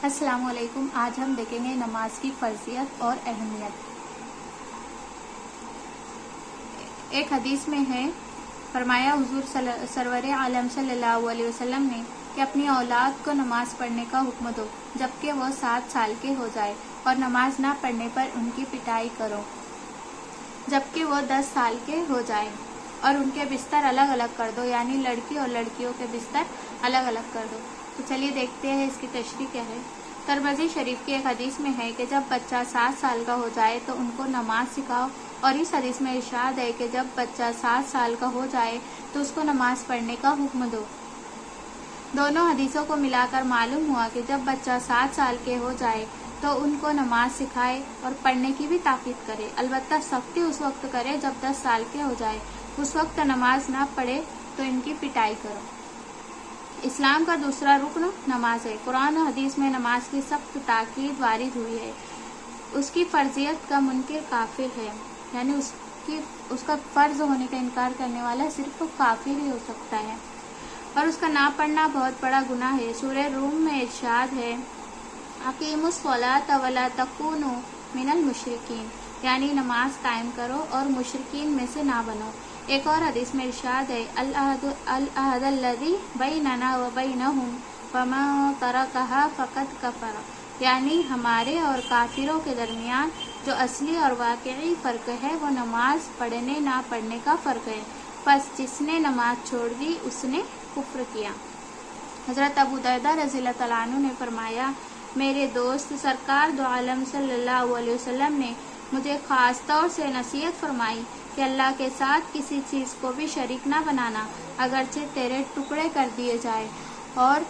السلام علیکم۔ آج ہم دیکھیں گے نماز کی فرضیت اور اہمیت۔ ایک حدیث میں ہے، فرمایا حضور سرور عالم صلی اللہ علیہ وسلم نے کہ اپنی اولاد کو نماز پڑھنے کا حکم دو جبکہ وہ 7 سال کے ہو جائے، اور نماز نہ پڑھنے پر ان کی پٹائی کرو جبکہ وہ 10 سال کے ہو جائے، اور ان کے بستر الگ الگ کر دو، یعنی لڑکی اور لڑکیوں کے بستر الگ الگ کر دو۔ تو چلیے دیکھتے ہیں اس کی تشریح کیا ہے۔ ترمذی شریف کی ایک حدیث میں ہے کہ جب بچہ 7 سال کا ہو جائے تو ان کو نماز سکھاؤ، اور اس حدیث میں ارشاد ہے کہ جب بچہ 7 سال کا ہو جائے تو اس کو نماز پڑھنے کا حکم دو۔ دونوں حدیثوں کو ملا کر معلوم ہوا کہ جب بچہ 7 سال کے ہو جائے تو ان کو نماز سکھائے اور پڑھنے کی بھی تاکید کرے، البتہ سختی اس وقت کرے جب 10 سال کے ہو جائے، اس وقت نماز نہ پڑھے تو ان کی پٹائی کرو۔ اسلام کا دوسرا رکن نماز ہے۔ قرآن و حدیث میں نماز کی سخت تاکید وارد ہوئی ہے۔ اس کی فرضیت کا منکر کافر ہے، یعنی اس کا فرض ہونے کا انکار کرنے والا صرف کافر ہی ہو سکتا ہے، اور اس کا نہ پڑھنا بہت بڑا گناہ ہے۔ سورہ روم میں ارشاد ہے، اقیموا الصلاۃ ولا تکونوا من المشرکین، یعنی نماز قائم کرو اور مشرکین میں سے نہ بنو۔ ایک اور حدیث میں ارشاد ہے، العہد الذی بیننا وبینہم فمن ترکہا فقد کفر، یعنی ہمارے اور کافروں کے درمیان جو اصلی اور واقعی فرق ہے وہ نماز پڑھنے نہ پڑھنے کا فرق ہے، پس جس نے نماز چھوڑ دی اس نے کفر کیا۔ حضرت ابو درداء رضی اللہ تعالیٰ عنہ نے فرمایا، میرے دوست سرکار دو عالم صلی اللہ علیہ وسلم نے مجھے خاص طور سے نصیحت فرمائی کہ اللہ کے ساتھ کسی چیز کو بھی شریک نہ بنانا، اگرچہ تیرے ٹکڑے کر دیے جائے اور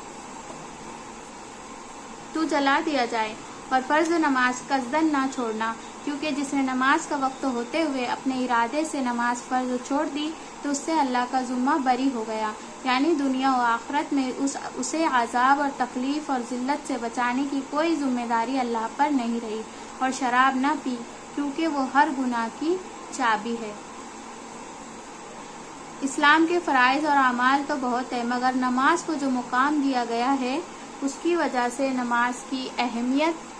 تو جلا دیا جائے، اور فرض نماز قصدن نہ چھوڑنا، کیونکہ جس نے نماز کا وقت ہوتے ہوئے اپنے ارادے سے نماز فرض چھوڑ دی تو اس سے اللہ کا ذمہ بری ہو گیا، یعنی دنیا و آخرت میں اسے عذاب اور تکلیف اور ذلت سے بچانے کی کوئی ذمہ داری اللہ پر نہیں رہی۔ اور شراب نہ پی، کیونکہ وہ ہر گناہ کی چابی ہے۔ اسلام کے فرائض اور اعمال تو بہت ہیں، مگر نماز کو جو مقام دیا گیا ہے اس کی وجہ سے نماز کی اہمیت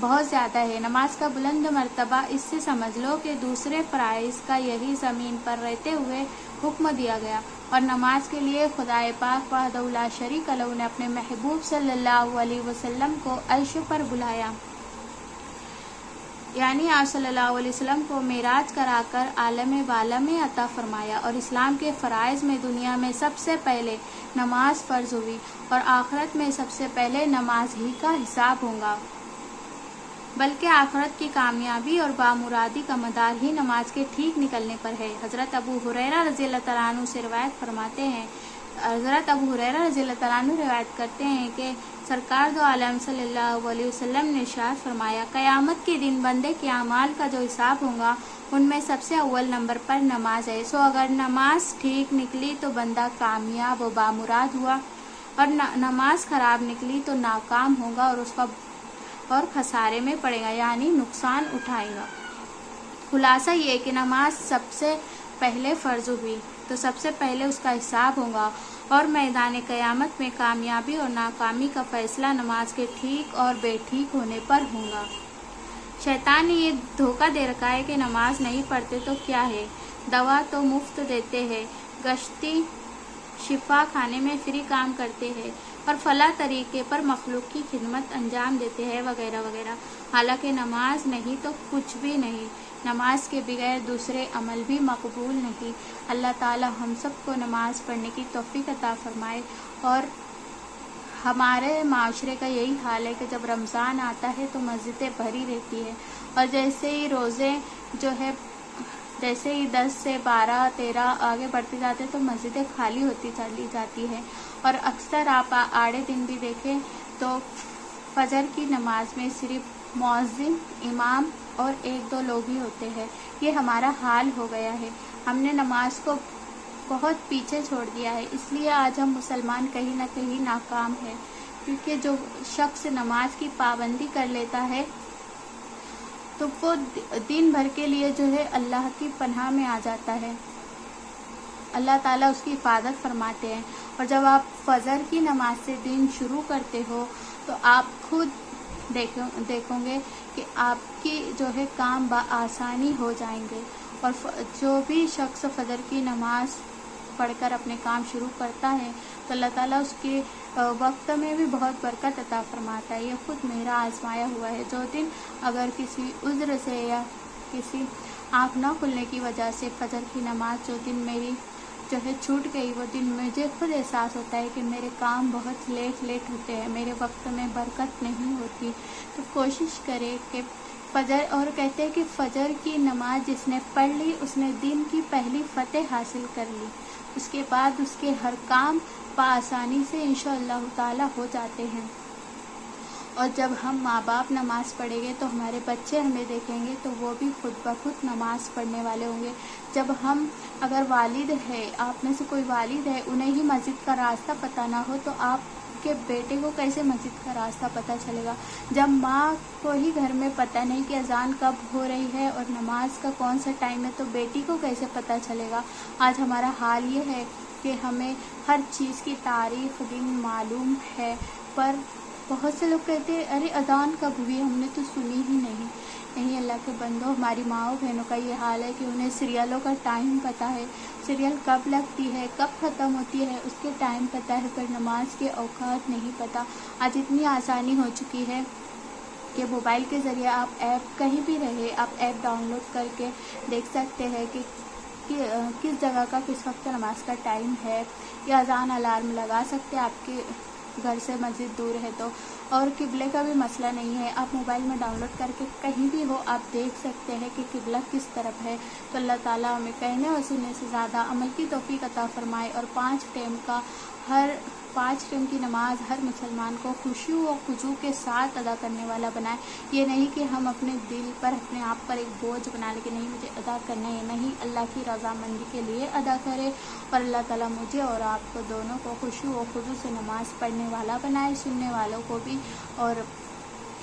بہت زیادہ ہے۔ نماز کا بلند مرتبہ اس سے سمجھ لو کہ دوسرے فرائض کا یہی زمین پر رہتے ہوئے حکم دیا گیا، اور نماز کے لیے خدائے پاک وحدہ لا شریک لہ نے اپنے محبوب صلی اللہ علیہ وسلم کو عرش پر بلایا، یعنی آپ صلی اللہ علیہ وسلم کو معراج کرا کر عالم بالا میں عطا فرمایا۔ اور اسلام کے فرائض میں دنیا میں سب سے پہلے نماز فرض ہوئی، اور آخرت میں سب سے پہلے نماز ہی کا حساب ہوگا، بلکہ آخرت کی کامیابی اور بامرادی کا مدار ہی نماز کے ٹھیک نکلنے پر ہے۔ حضرت ابو ہریرہ رضی اللہ تعالیٰ عنہ سے روایت کرتے ہیں کہ سرکار دو عالم صلی اللہ علیہ وسلم نے ارشاد فرمایا، قیامت کے دن بندے کے اعمال کا جو حساب ہوگا ان میں سب سے اول نمبر پر نماز ہے، سو اگر نماز ٹھیک نکلی تو بندہ کامیاب و بامراد ہوا، اور نماز خراب نکلی تو ناکام ہوگا اور اس کا اور خسارے میں پڑے گا، یعنی نقصان اٹھائے گا۔ خلاصہ یہ کہ نماز سب سے پہلے فرض ہوئی تو سب سے پہلے اس کا حساب ہوگا، اور میدان قیامت میں کامیابی اور ناکامی کا فیصلہ نماز کے ٹھیک اور بے ٹھیک ہونے پر ہوگا۔ شیطان نے یہ دھوکہ دے رکھا ہے کہ نماز نہیں پڑھتے تو کیا ہے، دوا تو مفت دیتے ہیں، گشتی شفا خانے میں فری کام کرتے ہیں، اور فلاں طریقے پر مخلوق کی خدمت انجام دیتے ہیں، وغیرہ وغیرہ۔ حالانکہ نماز نہیں تو کچھ بھی نہیں، نماز کے بغیر دوسرے عمل بھی مقبول نہیں۔ اللہ تعالی ہم سب کو نماز پڑھنے کی توفیق عطا فرمائے۔ اور ہمارے معاشرے کا یہی حال ہے کہ جب رمضان آتا ہے تو مسجدیں بھری رہتی ہے، اور جیسے ہی روزے جیسے ہی 10 سے 12 13 آگے بڑھتے جاتے ہیں تو مسجدیں خالی ہوتی چلی جاتی ہیں، اور اکثر آپ آڑے دن بھی دیکھیں تو فجر کی نماز میں صرف مؤذن، امام اور 1-2 لوگ ہی ہوتے ہیں۔ یہ ہمارا حال ہو گیا ہے، ہم نے نماز کو بہت پیچھے چھوڑ دیا ہے، اس لیے آج ہم مسلمان کہیں نہ کہیں ناکام ہیں، کیونکہ جو شخص نماز کی پابندی کر لیتا ہے تو وہ دن بھر کے لیے جو ہے اللہ کی پناہ میں آ جاتا ہے، اللہ تعالیٰ اس کی حفاظت فرماتے ہیں۔ اور جب آپ فجر کی نماز سے دن شروع کرتے ہو تو آپ خود دیکھیں گے کہ آپ کی جو ہے کام بآسانی ہو جائیں گے. اور جو بھی شخص فجر کی نماز پڑھ کر اپنے کام شروع کرتا ہے تو اللہ تعالیٰ اس کے وقت میں بھی بہت برکت عطا فرماتا ہے. یہ خود میرا آزمایا ہوا ہے. جو دن اگر کسی عذر سے یا کسی آنکھ نہ کھلنے کی وجہ سے فجر کی نماز جو دن میری جو ہے چھوٹ گئی، وہ دن مجھے خود احساس ہوتا ہے کہ میرے کام بہت لیٹ ہوتے ہیں، میرے وقت میں برکت نہیں ہوتی. تو کوشش کرے کہ فجر، اور کہتے ہیں کہ فجر کی نماز جس نے پڑھ لی اس نے دن کی پہلی فتح حاصل کر لی. اس کے بعد اس کے ہر کام بآسانی سے انشاءاللہ تعالی ہو جاتے ہیں. اور جب ہم ماں باپ نماز پڑھیں گے تو ہمارے بچے ہمیں دیکھیں گے تو وہ بھی خود بخود نماز پڑھنے والے ہوں گے. جب ہم اگر والد ہے، آپ میں سے کوئی والد ہے، انہیں ہی مسجد کا راستہ پتہ نہ ہو تو آپ کے بیٹے کو کیسے مسجد کا راستہ پتہ چلے گا؟ جب ماں کو ہی گھر میں پتہ نہیں کہ اذان کب ہو رہی ہے اور نماز کا کون سا ٹائم ہے تو بیٹی کو کیسے پتہ چلے گا؟ آج ہمارا حال یہ ہے کہ ہمیں ہر چیز کی تاریخ دن معلوم ہے، پر بہت سے لوگ کہتے ہیں ارے اذان کب ہوئی، ہم نے تو سنی ہی نہیں. اللہ کے بندوں، ہماری ماؤں بہنوں کا یہ حال ہے کہ انہیں سیریلوں کا ٹائم پتہ ہے، سیریل کب لگتی ہے، کب ختم ہوتی ہے، اس کے ٹائم پتہ ہے، پر نماز کے اوقات نہیں پتہ. آج اتنی آسانی ہو چکی ہے کہ موبائل کے ذریعے آپ ایپ کہیں بھی رہے، آپ ایپ ڈاؤن لوڈ کر کے دیکھ سکتے ہیں کہ کس جگہ کا کس وقت نماز کا ٹائم ہے، یا اذان الارم لگا سکتے ہیں آپ کے گھر سے مسجد دور ہے تو. اور قبلے کا بھی مسئلہ نہیں ہے، آپ موبائل میں ڈاؤن لوڈ کر کے کہیں بھی ہو آپ دیکھ سکتے ہیں کہ قبلہ کس طرف ہے. تو اللہ تعالیٰ ہمیں کہنے اور سننے سے زیادہ عمل کی توفیق عطا فرمائے، اور 5 ٹائم کی نماز ہر مسلمان کو خشوع و خضوع کے ساتھ ادا کرنے والا بنائے. یہ نہیں کہ ہم اپنے دل پر اپنے آپ پر ایک بوجھ بنا لیں کہ نہیں مجھے ادا کرنا ہے، نہیں، اللہ کی رضامندی کے لیے ادا کرے. اور اللہ تعالیٰ مجھے اور آپ کو دونوں کو خشوع و خضوع سے نماز پڑھنے والا بنائے، سننے والوں کو بھی اور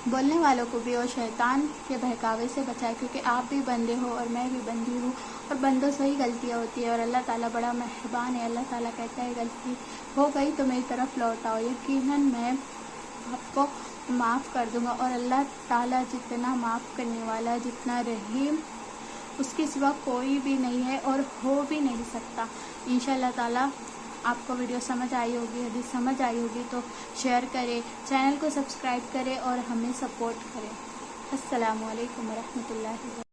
بولنے والوں کو بھی، اور شیطان کے بہکاوے سے بچائے، کیونکہ آپ بھی بندے ہو اور میں بھی بندی ہوں، اور بندوں سے ہی غلطیاں ہوتی ہیں، اور اللہ تعالیٰ بڑا مہربان ہے. اللہ تعالیٰ کہتا ہے غلطی ہو گئی تو میری طرف لوٹ آؤ، یقیناً میں آپ کو معاف کر دوں گا. اور اللہ تعالیٰ جتنا معاف کرنے والا، جتنا رحیم، اس کے سوا کوئی بھی نہیں ہے اور ہو بھی نہیں سکتا. انشاءاللہ تعالیٰ آپ کو ویڈیو سمجھ آئی ہوگی، حدیث سمجھ آئی ہوگی تو شیئر کریں، چینل کو سبسکرائب کریں اور ہمیں سپورٹ کریں. السلام علیکم ورحمۃ اللہ وبرکاتہ.